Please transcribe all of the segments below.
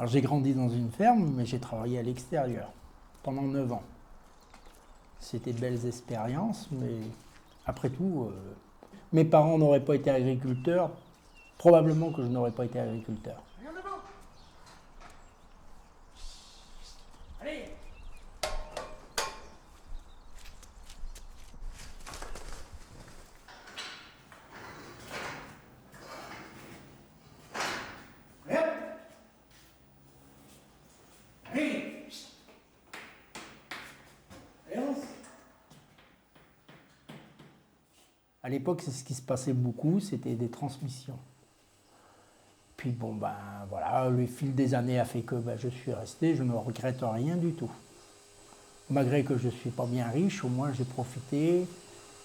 Alors j'ai grandi dans une ferme, mais j'ai travaillé à l'extérieur pendant 9 ans. C'était de belles expériences, mais après tout, mes parents n'auraient pas été agriculteurs, probablement que je n'aurais pas été agriculteur. À l'époque, c'est ce qui se passait beaucoup, c'était des transmissions. Puis bon, ben voilà, le fil des années a fait que je suis resté, je ne regrette rien du tout. Malgré que je ne suis pas bien riche, au moins j'ai profité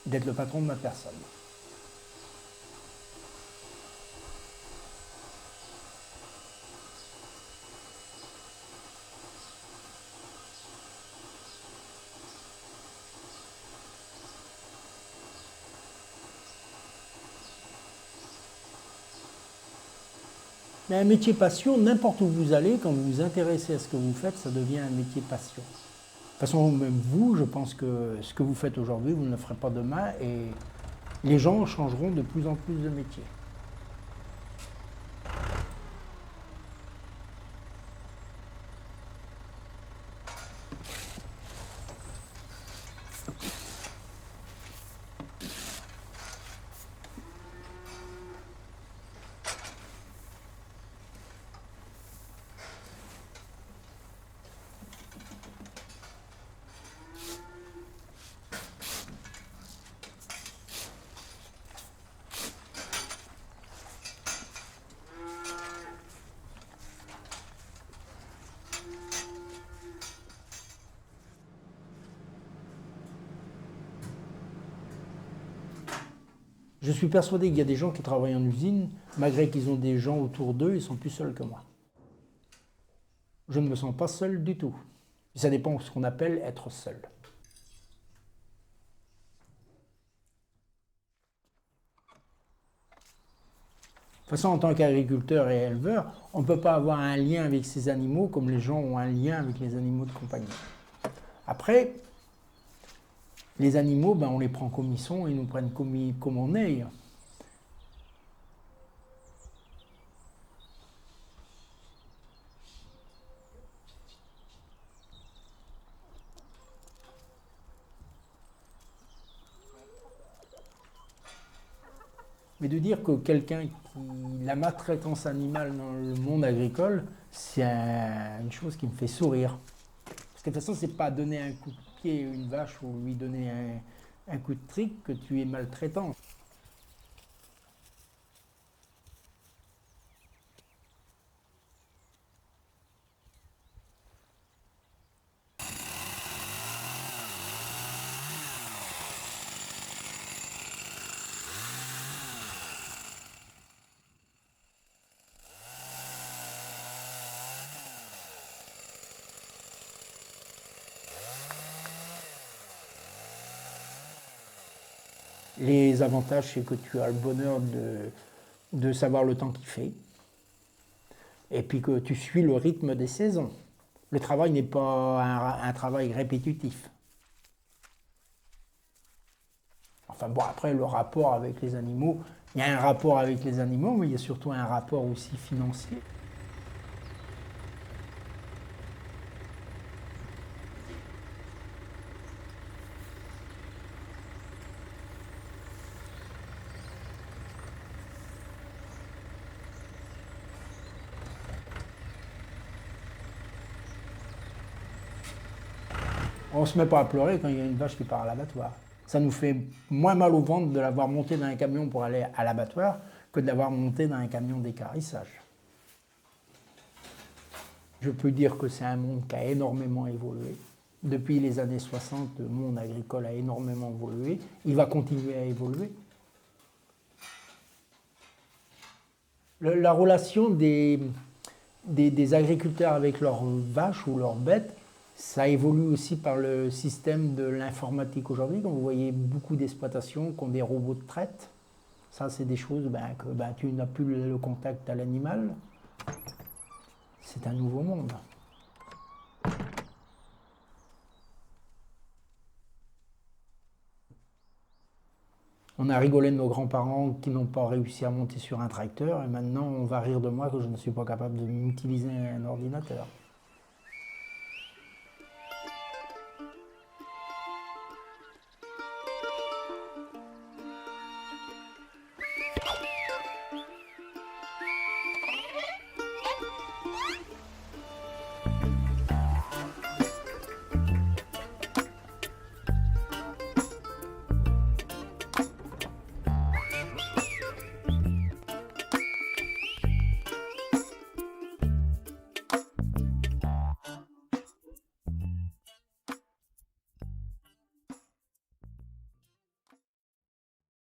d'être le patron de ma personne. Mais un métier passion, n'importe où vous allez, quand vous vous intéressez à ce que vous faites, ça devient un métier passion. De toute façon, même vous, je pense que ce que vous faites aujourd'hui, vous ne le ferez pas demain et les gens changeront de plus en plus de métier. Je suis persuadé qu'il y a des gens qui travaillent en usine, malgré qu'ils ont des gens autour d'eux, ils sont plus seuls que moi. Je ne me sens pas seul du tout. Ça dépend de ce qu'on appelle être seul. De toute façon, en tant qu'agriculteur et éleveur, on ne peut pas avoir un lien avec ces animaux comme les gens ont un lien avec les animaux de compagnie. Après, les animaux, on les prend comme ils sont, ils nous prennent comme on est. Mais de dire que quelqu'un qui la maltraitance animale dans le monde agricole, c'est une chose qui me fait sourire. Parce que de toute façon, c'est pas donner un coup de pied à une vache ou lui donner un coup de trick que tu es maltraitant. Les avantages, c'est que tu as le bonheur de savoir le temps qu'il fait. Et puis que tu suis le rythme des saisons. Le travail n'est pas un travail répétitif. Enfin bon, après, le rapport avec les animaux, il y a un rapport avec les animaux, mais il y a surtout un rapport aussi financier. On ne se met pas à pleurer quand il y a une vache qui part à l'abattoir. Ça nous fait moins mal au ventre de l'avoir montée dans un camion pour aller à l'abattoir que de l'avoir montée dans un camion d'équarrissage. Je peux dire que c'est un monde qui a énormément évolué. Depuis les années 60, le monde agricole a énormément évolué. Il va continuer à évoluer. La relation des agriculteurs avec leurs vaches ou leurs bêtes, ça évolue aussi par le système de l'informatique aujourd'hui. Quand vous voyez beaucoup d'exploitations qui ont des robots de traite, ça c'est des choses que tu n'as plus le contact à l'animal. c'est un nouveau monde. On a rigolé de nos grands-parents qui n'ont pas réussi à monter sur un tracteur, et maintenant on va rire de moi que je ne suis pas capable d'utiliser un ordinateur.